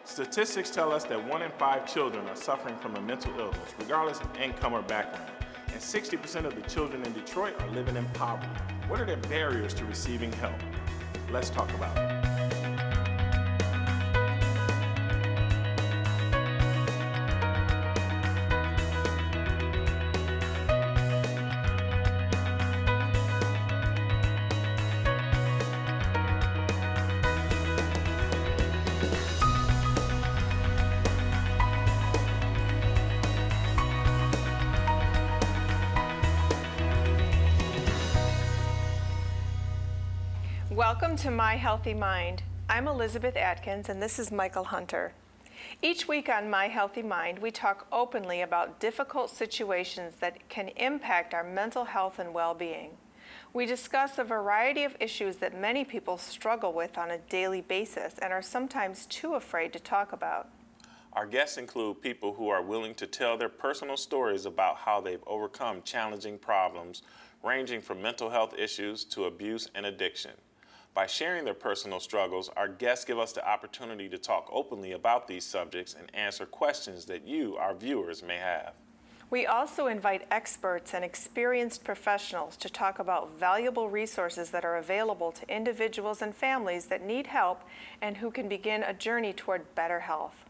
Statistics tell us that 1 in 5 children are suffering from a mental illness, regardless of income or background. And 60% of the children in Detroit are living in poverty. What are the barriers to receiving help? Let's talk about it. Welcome to My Healthy Mind. I'm Elizabeth Atkins and this is Michael Hunter. Each week on My Healthy Mind, we talk openly about difficult situations that can impact our mental health and well-being. We discuss a variety of issues that many people struggle with on a daily basis and are sometimes too afraid to talk about. Our guests include people who are willing to tell their personal stories about how they've overcome challenging problems, ranging from mental health issues to abuse and addiction. By sharing their personal struggles, our guests give us the opportunity to talk openly about these subjects and answer questions that you, our viewers, may have. We also invite experts and experienced professionals to talk about valuable resources that are available to individuals and families that need help and who can begin a journey toward better health.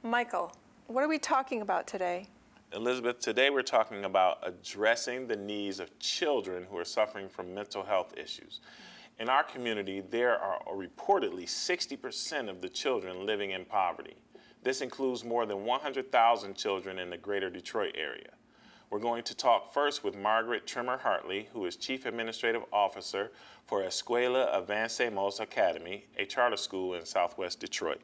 Michael, what are we talking about today? Elizabeth, today we're talking about addressing the needs of children who are suffering from mental health issues. In our community, there are reportedly 60% of the children living in poverty. This includes more than 100,000 children in the greater Detroit area. We're going to talk first with Margaret Trimmer-Hartley, who is Chief Administrative Officer for Escuela Avancemos Academy, a charter school in Southwest Detroit.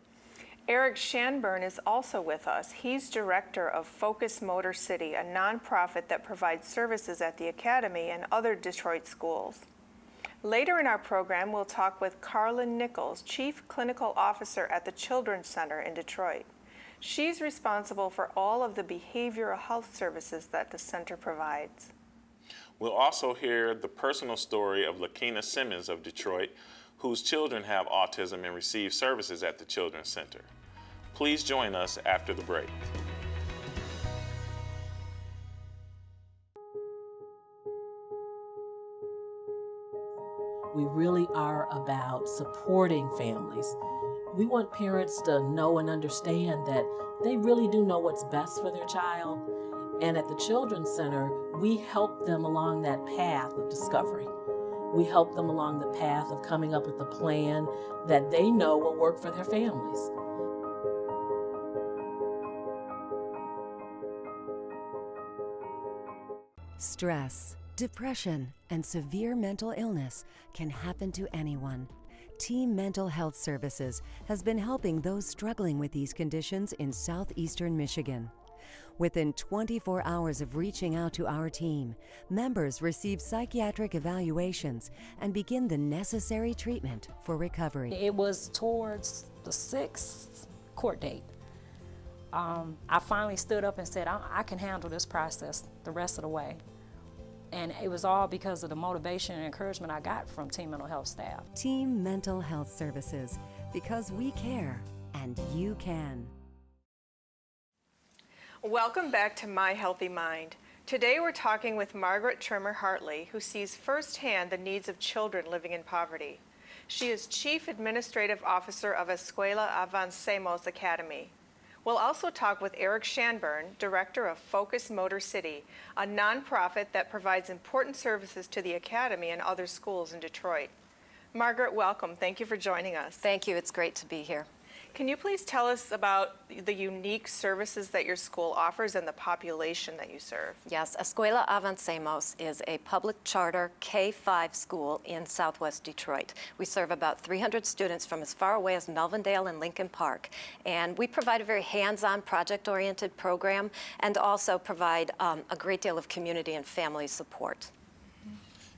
Eric Shanburn is also with us. He's director of Focus Motor City, a nonprofit that provides services at the Academy and other Detroit schools. Later in our program, we'll talk with Carlin Nichols, Chief Clinical Officer at the Children's Center in Detroit. She's responsible for all of the behavioral health services that the center provides. We'll also hear the personal story of Lakina Simmons of Detroit, whose children have autism and receive services at the Children's Center. Please join us after the break. We really are about supporting families. We want parents to know and understand that they really do know what's best for their child. And at the Children's Center, we help them along that path of discovery. We help them along the path of coming up with a plan that they know will work for their families. Stress, depression, and severe mental illness can happen to anyone. Team Mental Health Services has been helping those struggling with these conditions in southeastern Michigan. Within 24 hours of reaching out to our team, members receive psychiatric evaluations and begin the necessary treatment for recovery. It was towards the 6th court date. I finally stood up and said, I can handle this process the rest of the way. And it was all because of the motivation and encouragement I got from Team Mental Health staff. Team Mental Health Services, because we care and you can. Welcome back to My Healthy Mind. Today we're talking with Margaret Trimmer-Hartley, who sees firsthand the needs of children living in poverty. She is Chief Administrative Officer of Escuela Avancemos Academy. We'll also talk with Eric Shanburn, Director of Focus Motor City, a nonprofit that provides important services to the Academy and other schools in Detroit. Margaret, welcome. Thank you for joining us. Thank you. It's great to be here. Can you please tell us about the unique services that your school offers and the population that you serve? Yes, Escuela Avancemos is a public charter K-5 school in Southwest Detroit. We serve about 300 students from as far away as Melvindale and Lincoln Park. And we provide a very hands-on, project-oriented program and also provide a great deal of community and family support.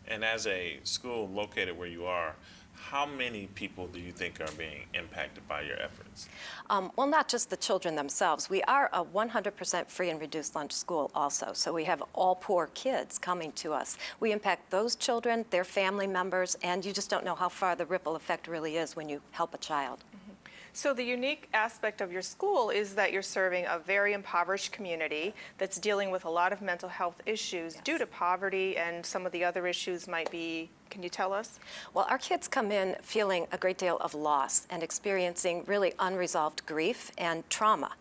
And as a school located where you are, how many people do you think are being impacted by your efforts? Well, not just the children themselves. We are a 100% free and reduced lunch school also, so we have all poor kids coming to us. We impact those children, their family members, and you just don't know how far the ripple effect really is when you help a child. So the unique aspect of your school is that you're serving a very impoverished community that's dealing with a lot of mental health issues due to poverty, and some of the other issues might be, can you tell us? Well, our kids come in feeling a great deal of loss and experiencing really unresolved grief and trauma.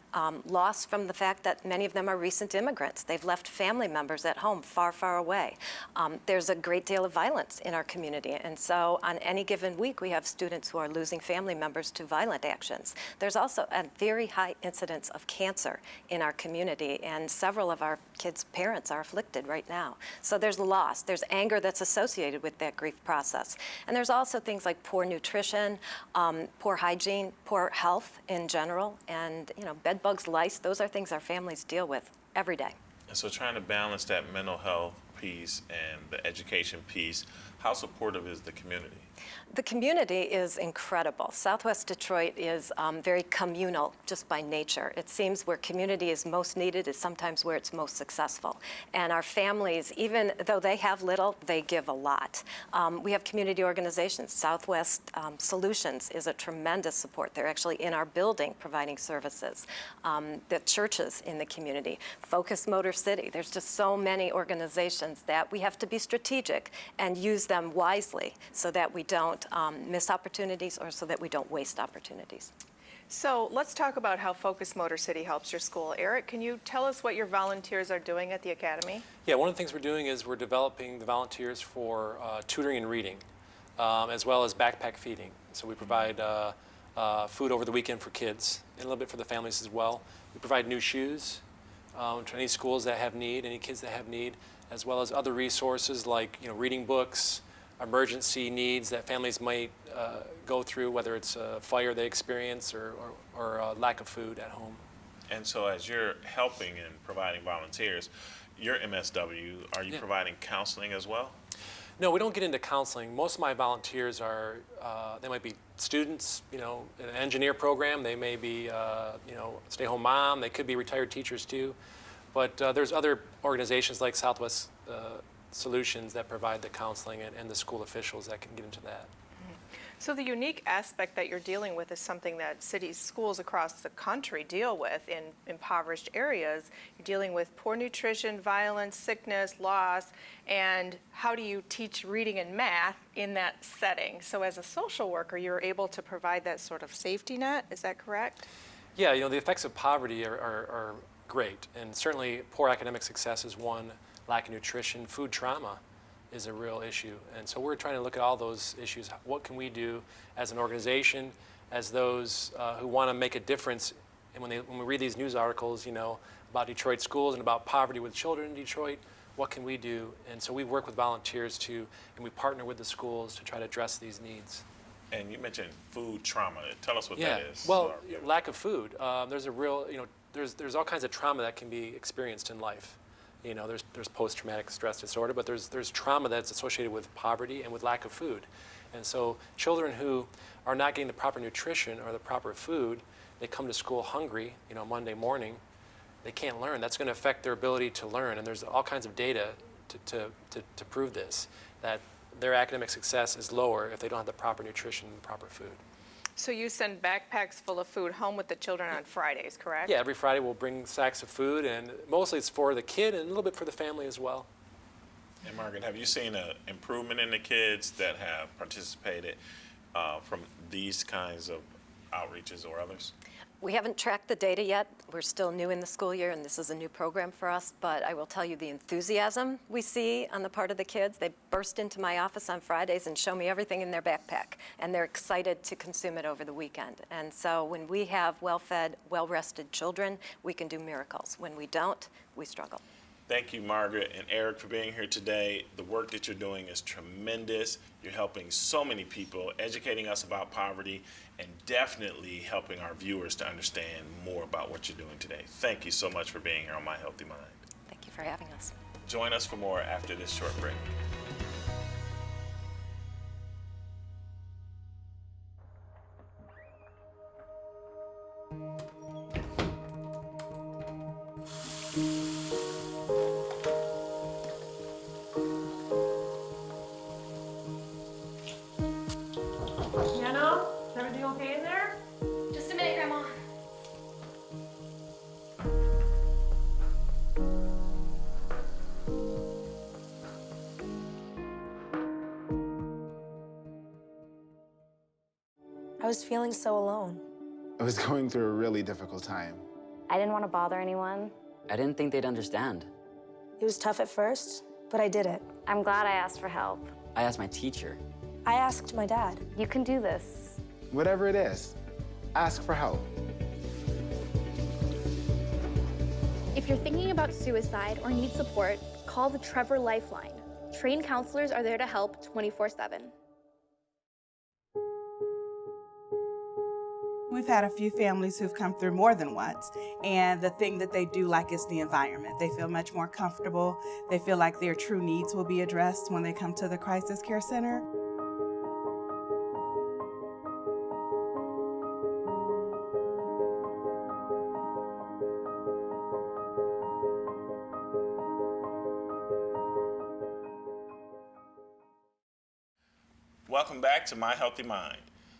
Loss from the fact that many of them are recent immigrants. They've left family members at home far, far away. There's a great deal of violence in our community, and so on any given week we have students who are losing family members to violent actions. There's also a very high incidence of cancer in our community, and several of our kids' parents are afflicted right now. So there's loss, there's anger that's associated with that grief process. And there's also things like poor nutrition, poor hygiene, poor health in general, and bed bugs, lice, those are things our families deal with every day. And so trying to balance that mental health piece and the education piece, how supportive is the community? The community is incredible. Southwest Detroit is very communal just by nature. It seems where community is most needed is sometimes where it's most successful. And our families, even though they have little, they give a lot. We have community organizations. Southwest Solutions is a tremendous support. They're actually in our building providing services. The churches in the community, Focus Motor City. There's just so many organizations that we have to be strategic and use them wisely so that we don't miss opportunities or so that we don't waste opportunities. So let's talk about how Focus Motor City helps your school. Eric, can you tell us what your volunteers are doing at the academy? Yeah, one of the things we're doing is we're developing the volunteers for tutoring and reading, as well as backpack feeding. So we provide food over the weekend for kids and a little bit for the families as well. We provide new shoes to any schools that have need, any kids that have need, as well as other resources like reading books, emergency needs that families might go through, whether it's a fire they experience or a lack of food at home. And so as you're helping and providing volunteers, your MSW, are you providing counseling as well? No, we don't get into counseling. Most of my volunteers are, they might be students, in an engineer program. They may be, stay-home mom. They could be retired teachers too. But there's other organizations like Southwest Solutions that provide the counseling and the school officials that can get into that. So the unique aspect that you're dealing with is something that cities, schools across the country deal with in impoverished areas. You're dealing with poor nutrition, violence, sickness, loss, and how do you teach reading and math in that setting? So as a social worker, you're able to provide that sort of safety net, is that correct? Yeah, the effects of poverty are great, and certainly poor academic success is one. Lack of nutrition, food trauma is a real issue. And so we're trying to look at all those issues. What can we do as an organization, as those who want to make a difference? And when we read these news articles, about Detroit schools and about poverty with children in Detroit, what can we do? And so we work with volunteers and we partner with the schools to try to address these needs. And you mentioned food trauma. Tell us what Yeah. that is. Well, lack of food. There's a real, there's all kinds of trauma that can be experienced in life. There's post-traumatic stress disorder, but there's trauma that's associated with poverty and with lack of food. And so children who are not getting the proper nutrition or the proper food, they come to school hungry, Monday morning, they can't learn. That's going to affect their ability to learn. And there's all kinds of data to prove this, that their academic success is lower if they don't have the proper nutrition and the proper food. So you send backpacks full of food home with the children on Fridays, correct? Yeah, every Friday we'll bring sacks of food, and mostly it's for the kid and a little bit for the family as well. And Margaret, have you seen an improvement in the kids that have participated from these kinds of outreaches or others? We haven't tracked the data yet. We're still new in the school year, and this is a new program for us, but I will tell you the enthusiasm we see on the part of the kids. They burst into my office on Fridays and show me everything in their backpack, and they're excited to consume it over the weekend. And so when we have well-fed, well-rested children, we can do miracles. When we don't, we struggle. Thank you, Margaret and Eric, for being here today. The work that you're doing is tremendous. You're helping so many people, educating us about poverty, and definitely helping our viewers to understand more about what you're doing today. Thank you so much for being here on My Healthy Mind. Thank you for having us. Join us for more after this short break. Jenna, is everything okay in there? Just was feeling so alone. I was going through a really difficult time. I didn't want to bother anyone. I didn't think they'd understand. It was tough at first, but I did it. I'm glad I asked for help. I asked my teacher. I asked my dad. You can do this. Whatever it is, ask for help. If you're thinking about suicide or need support, call the Trevor Lifeline. Trained counselors are there to help 24/7. We've had a few families who've come through more than once, and the thing that they do like is the environment. They feel much more comfortable. They feel like their true needs will be addressed when they come to the Crisis Care Center. Welcome back to My Healthy Mind.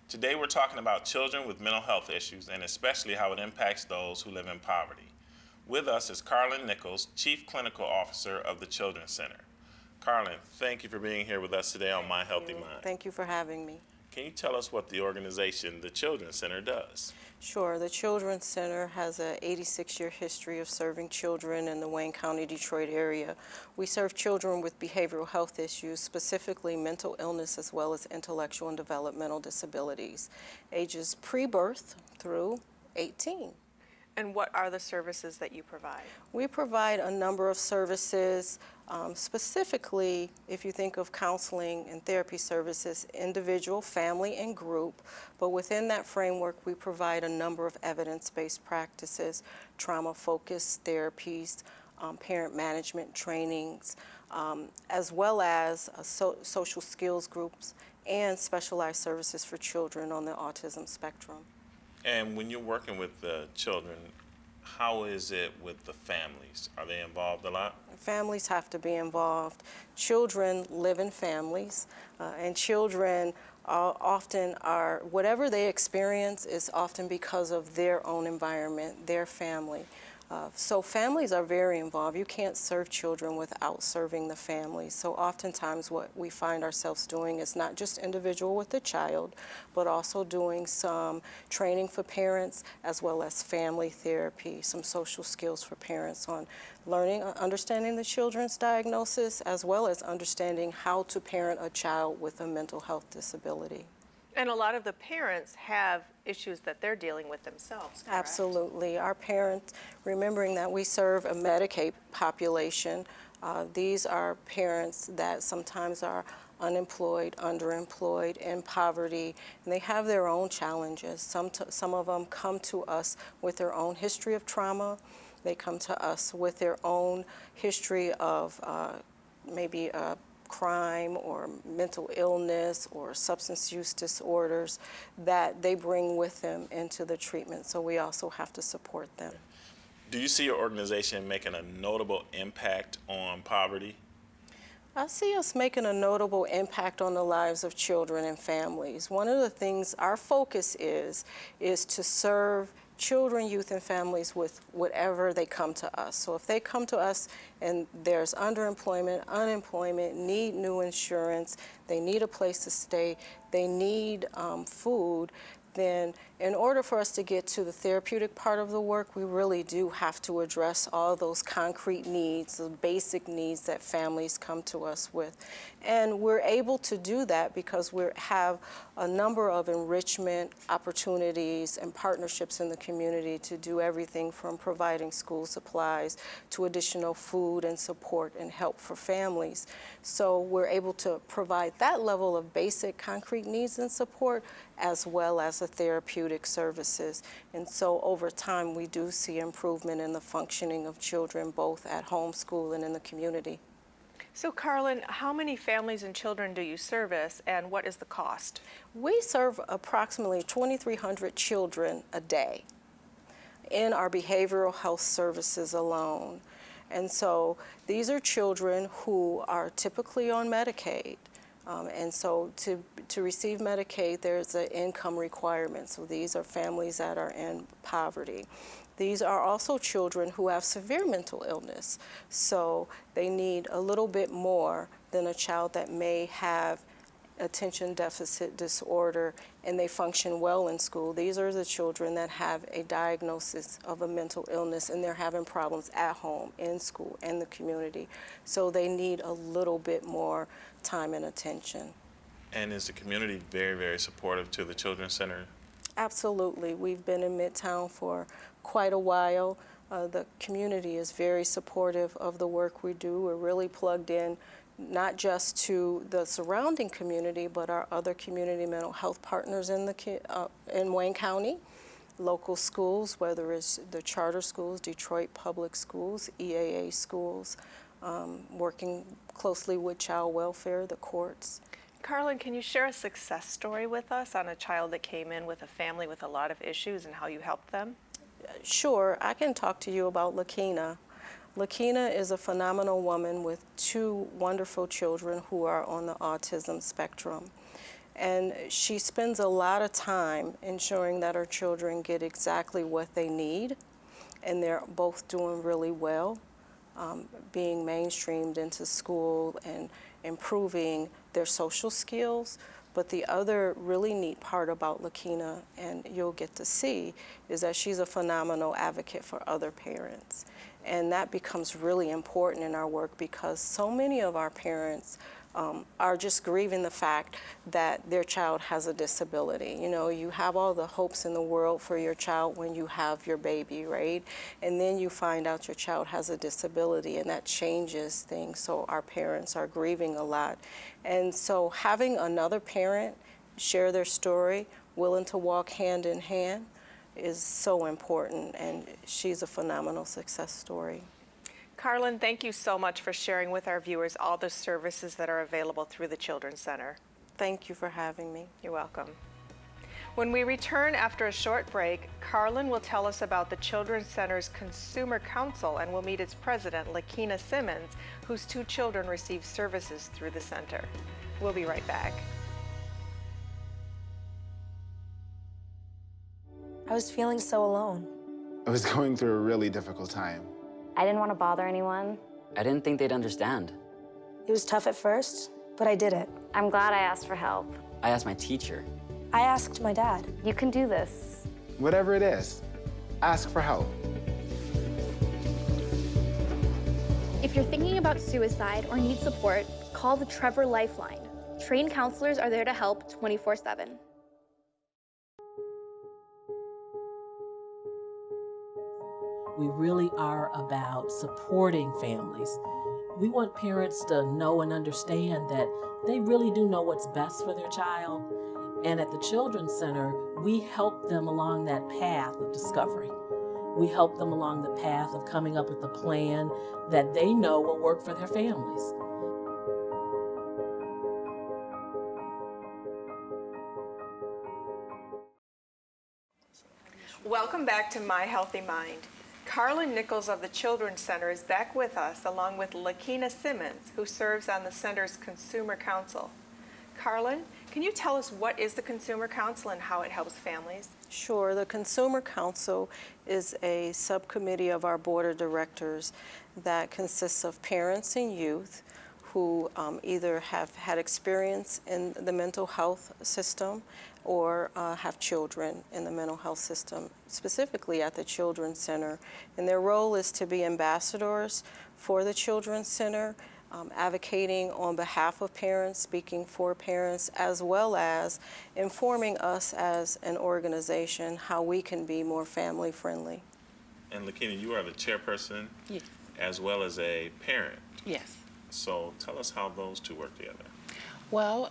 Today we're talking about children with mental health issues and especially how it impacts those who live in poverty. With us is Carlin Nichols, Chief Clinical Officer of the Children's Center. Carlin, thank you for being here with us today on My Healthy Mind. Thank you for having me. Can you tell us what the organization, the Children's Center, does? Sure. The Children's Center has an 86-year history of serving children in the Wayne County, Detroit area. We serve children with behavioral health issues, specifically mental illness as well as intellectual and developmental disabilities, ages pre-birth through 18. And what are the services that you provide? We provide a number of services, specifically if you think of counseling and therapy services, individual, family, and group. But within that framework, we provide a number of evidence-based practices, trauma-focused therapies, parent management trainings, as well as social skills groups and specialized services for children on the autism spectrum. And when you're working with the children, how is it with the families? Are they involved a lot? Families have to be involved. Children live in families, and children often are, whatever they experience is often because of their own environment, their family. So families are very involved. You can't serve children without serving the families. So oftentimes what we find ourselves doing is not just individual with the child, but also doing some training for parents as well as family therapy, some social skills for parents on learning, understanding the children's diagnosis, as well as understanding how to parent a child with a mental health disability. And a lot of the parents have issues that they're dealing with themselves, correct? Absolutely. Our parents, remembering that we serve a Medicaid population, these are parents that sometimes are unemployed, underemployed, in poverty, and they have their own challenges. Some of them come to us with their own history of trauma. They come to us with their own history of maybe crime or mental illness or substance use disorders that they bring with them into the treatment. So we also have to support them. Do you see your organization making a notable impact on poverty? I see us making a notable impact on the lives of children and families. One of the things our focus is to serve children, youth, and families with whatever they come to us. So if they come to us and there's underemployment, unemployment, need new insurance, they need a place to stay, they need food, then in order for us to get to the therapeutic part of the work, we really do have to address all those concrete needs, the basic needs that families come to us with. And we're able to do that because we have a number of enrichment opportunities and partnerships in the community to do everything from providing school supplies to additional food and support and help for families. So we're able to provide that level of basic concrete needs and support as well as the therapeutic services. And so over time, we do see improvement in the functioning of children, both at home, school, and in the community. So Carlin, how many families and children do you service, and what is the cost? We serve approximately 2,300 children a day in our behavioral health services alone. And so these are children who are typically on Medicaid. And so to receive Medicaid, there's an income requirement. So these are families that are in poverty. These are also children who have severe mental illness. So they need a little bit more than a child that may have attention deficit disorder, and they function well in school. These are the children that have a diagnosis of a mental illness, and they're having problems at home, in school, in the community. So they need a little bit more time and attention. And is the community very, very supportive to the Children's Center? Absolutely. We've been in Midtown for quite a while. The community is very supportive of the work we do. We're really plugged in not just to the surrounding community, but our other community mental health partners in Wayne County, local schools, whether it's the charter schools, Detroit Public Schools, EAA schools, working closely with child welfare, the courts. Carlin, can you share a success story with us on a child that came in with a family with a lot of issues and how you helped them? Sure, I can talk to you about Lakina. Lakina is a phenomenal woman with 2 wonderful children who are on the autism spectrum. And she spends a lot of time ensuring that her children get exactly what they need, and they're both doing really well, being mainstreamed into school and improving their social skills. But the other really neat part about Lakina, and you'll get to see, is that she's a phenomenal advocate for other parents. And that becomes really important in our work because so many of our parents are just grieving the fact that their child has a disability. You know, you have all the hopes in the world for your child when you have your baby, right? And then you find out your child has a disability, and that changes things. So our parents are grieving a lot. And so having another parent share their story, willing to walk hand in hand, is so important, and she's a phenomenal success story. Carlin, thank you so much for sharing with our viewers all the services that are available through the Children's Center. Thank you for having me. You're welcome. When we return after a short break, Carlin will tell us about the Children's Center's Consumer Council, and we'll meet its president, Lakina Simmons, whose 2 children receive services through the center. We'll be right back. I was feeling so alone. I was going through a really difficult time. I didn't want to bother anyone. I didn't think they'd understand. It was tough at first, but I did it. I'm glad I asked for help. I asked my teacher. I asked my dad. You can do this. Whatever it is, ask for help. If you're thinking about suicide or need support, call the Trevor Lifeline. Trained counselors are there to help 24/7. We really are about supporting families. We want parents to know and understand that they really do know what's best for their child. And at the Children's Center, we help them along that path of discovery. We help them along the path of coming up with a plan that they know will work for their families. Welcome back to My Healthy Mind. Carlin Nichols of the Children's Center is back with us, along with Lakina Simmons, who serves on the center's Consumer Council. Carlin, can you tell us what is the Consumer Council and how it helps families? Sure. The Consumer Council is a subcommittee of our board of directors that consists of parents and youth who either have had experience in the mental health system or have children in the mental health system, specifically at the Children's Center. And their role is to be ambassadors for the Children's Center, advocating on behalf of parents, speaking for parents, as well as informing us as an organization how we can be more family friendly. And Lakina, you are the chairperson Yes. as well as a parent. Yes. So tell us how those 2 work together. Well,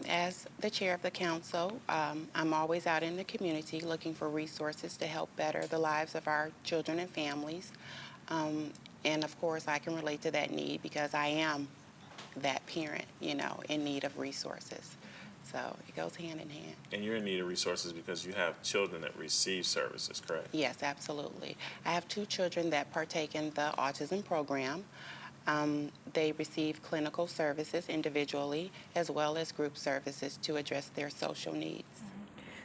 as the chair of the council, I'm always out in the community looking for resources to help better the lives of our children and families. And of course, I can relate to that need because I am that parent, you know, in need of resources. So it goes hand in hand. And you're in need of resources because you have children that receive services, correct? Yes, absolutely. I have 2 children that partake in the autism program. They receive clinical services individually as well as group services to address their social needs.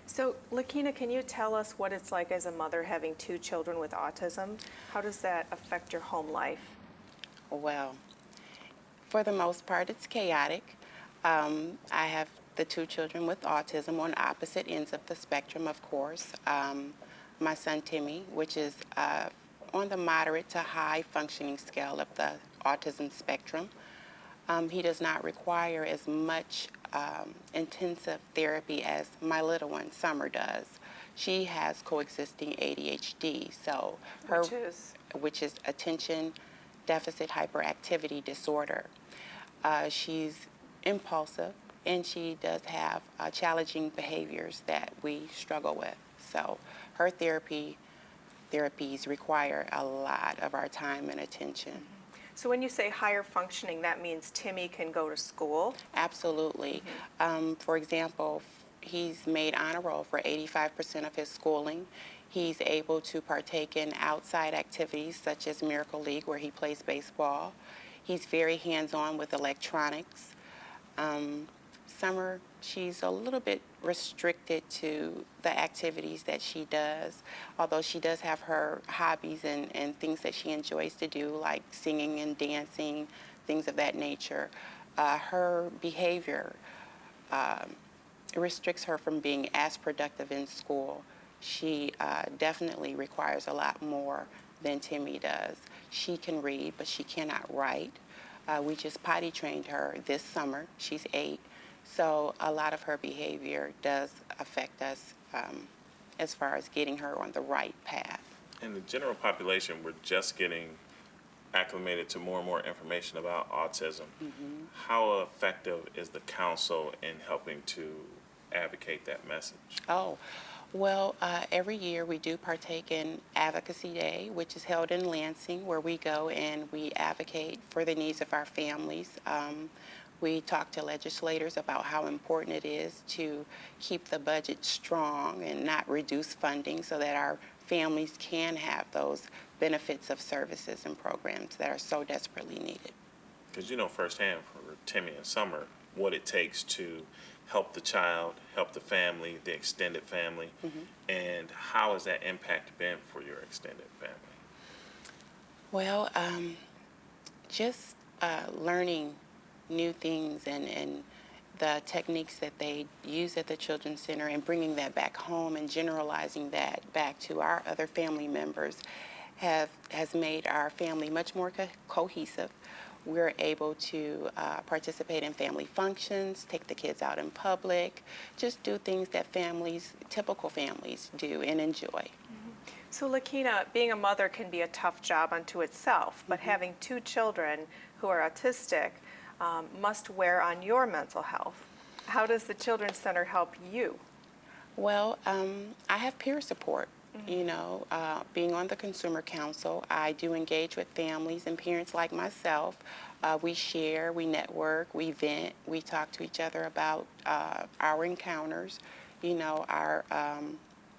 So, Lakina, can you tell us what it's like as a mother having 2 children with autism? How does that affect your home life? Well, for the most part, it's chaotic. I have the two children with autism on opposite ends of the spectrum, of course. My son Timmy, which is on the moderate to high functioning scale of the autism spectrum. He does not require as much intensive therapy as my little one, Summer, does. She has coexisting ADHD, so which is attention deficit hyperactivity disorder. She's impulsive, and she does have challenging behaviors that we struggle with. So her therapies require a lot of our time and attention. So when you say higher functioning, that means Timmy can go to school? Absolutely. For example, he's made honor roll for 85% of his schooling. He's able to partake in outside activities such as Miracle League, where he plays baseball. He's very hands-on with electronics. Summer, she's a little bit restricted to the activities that she does, although she does have her hobbies and things that she enjoys to do, like singing and dancing, things of that nature. Her behavior restricts her from being as productive in school. She definitely requires a lot more than Timmy does. She can read, but she cannot write. We just potty trained her this summer. She's 8. So a lot of her behavior does affect us as far as getting her on the right path. In the general population, we're just getting acclimated to more and more information about autism. Mm-hmm. How effective is the council in helping to advocate that message? Oh, well, every year we do partake in Advocacy Day, which is held in Lansing, where we go and we advocate for the needs of our families. We talk to legislators about how important it is to keep the budget strong and not reduce funding so that our families can have those benefits of services and programs that are so desperately needed. Because you know firsthand for Timmy and Summer what it takes to help the child, help the family, the extended family, and how has that impact been for your extended family? Well, just learning new things and the techniques that they use at the Children's Center and bringing that back home and generalizing that back to our other family members has made our family much more cohesive. We're able to participate in family functions, take the kids out in public, just do things that typical families do and enjoy. So Lakina, being a mother can be a tough job unto itself, but having 2 children who are autistic must wear on your mental health. How does the Children's Center help you? Well, I have peer support. You know, being on the Consumer Council, I do engage with families and parents like myself. We share, we network, we vent, we talk to each other about our encounters, you know, our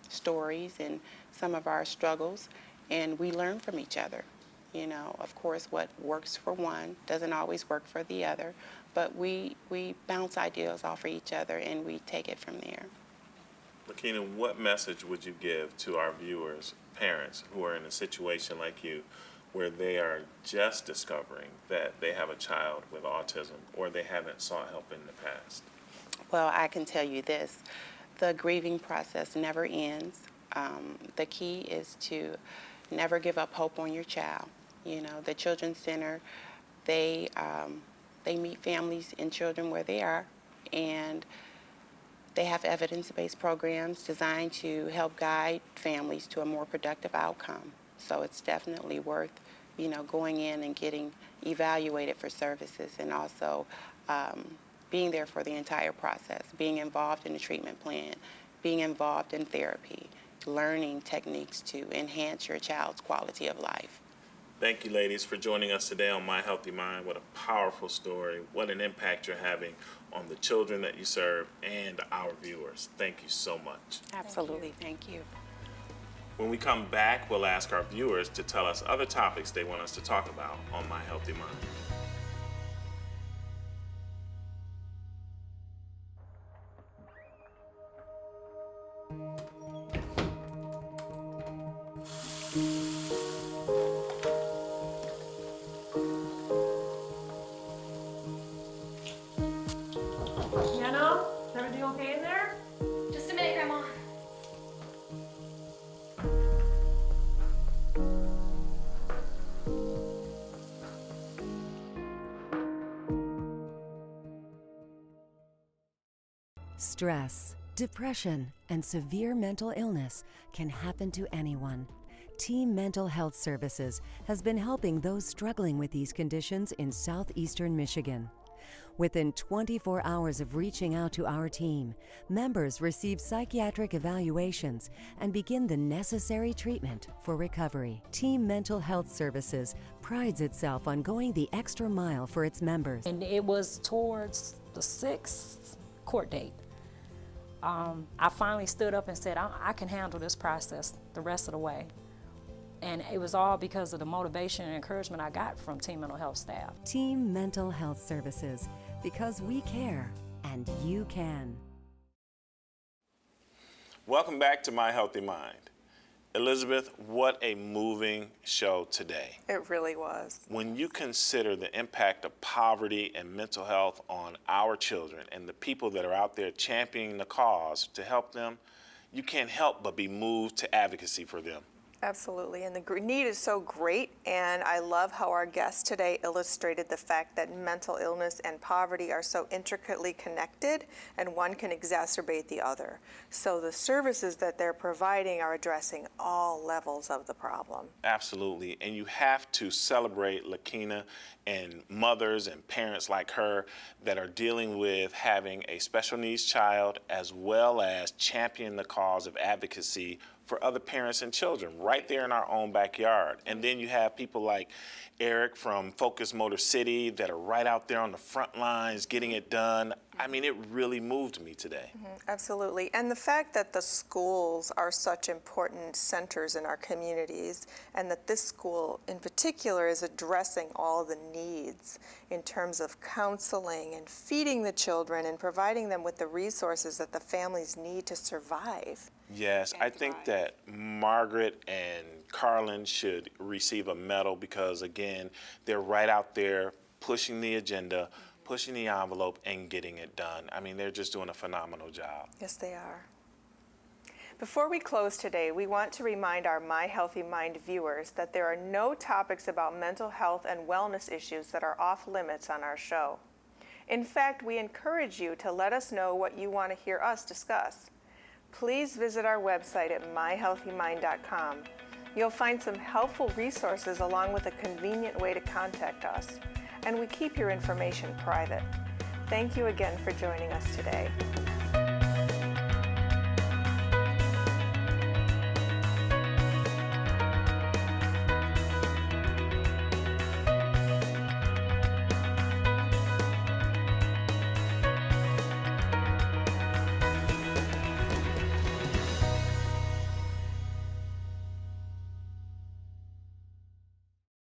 stories and some of our struggles, and we learn from each other. You know, of course, what works for one doesn't always work for the other, but we bounce ideas off of each other and we take it from there. Lakina, what message would you give to our viewers, parents who are in a situation like you, where they are just discovering that they have a child with autism or they haven't sought help in the past? Well, I can tell you this, the grieving process never ends. The key is to never give up hope on your child. You know, the Children's Center, they meet families and children where they are, and they have evidence-based programs designed to help guide families to a more productive outcome. So it's definitely worth, you know, going in and getting evaluated for services, and also being there for the entire process, being involved in the treatment plan, being involved in therapy, learning techniques to enhance your child's quality of life. Thank you, ladies, for joining us today on My Healthy Mind. What a powerful story. What an impact you're having on the children that you serve and our viewers. Thank you so much. Absolutely. Thank you. When we come back, we'll ask our viewers to tell us other topics they want us to talk about on My Healthy Mind. Stress, depression, and severe mental illness can happen to anyone. Team Mental Health Services has been helping those struggling with these conditions in southeastern Michigan. Within 24 hours of reaching out to our team, members receive psychiatric evaluations and begin the necessary treatment for recovery. Team Mental Health Services prides itself on going the extra mile for its members. And it was towards the 6th court date. I finally stood up and said, I can handle this process the rest of the way. And it was all because of the motivation and encouragement I got from Team Mental Health staff. Team Mental Health Services, because we care and you can. Welcome back to My Healthy Mind. Elizabeth, what a moving show today. It really was. When you consider the impact of poverty and mental health on our children and the people that are out there championing the cause to help them, you can't help but be moved to advocacy for them. Absolutely, and the need is so great, and I love how our guest today illustrated the fact that mental illness and poverty are so intricately connected, and one can exacerbate the other. So the services that they're providing are addressing all levels of the problem. Absolutely, and you have to celebrate Lakina and mothers and parents like her that are dealing with having a special needs child, as well as champion the cause of advocacy for other parents and children right there in our own backyard. And then you have people like Eric from Focus Motor City that are right out there on the front lines getting it done. I mean, it really moved me today. Absolutely. And the fact that the schools are such important centers in our communities, and that this school in particular is addressing all the needs in terms of counseling and feeding the children and providing them with the resources that the families need to survive. Yes, I think that Margaret and Carlin should receive a medal because, again, they're right out there pushing the agenda, pushing the envelope, and getting it done. I mean, they're just doing a phenomenal job. Yes, they are. Before we close today, we want to remind our My Healthy Mind viewers that there are no topics about mental health and wellness issues that are off limits on our show. In fact, we encourage you to let us know what you want to hear us discuss. Please visit our website at myhealthymind.com. You'll find some helpful resources along with a convenient way to contact us. And we keep your information private. Thank you again for joining us today.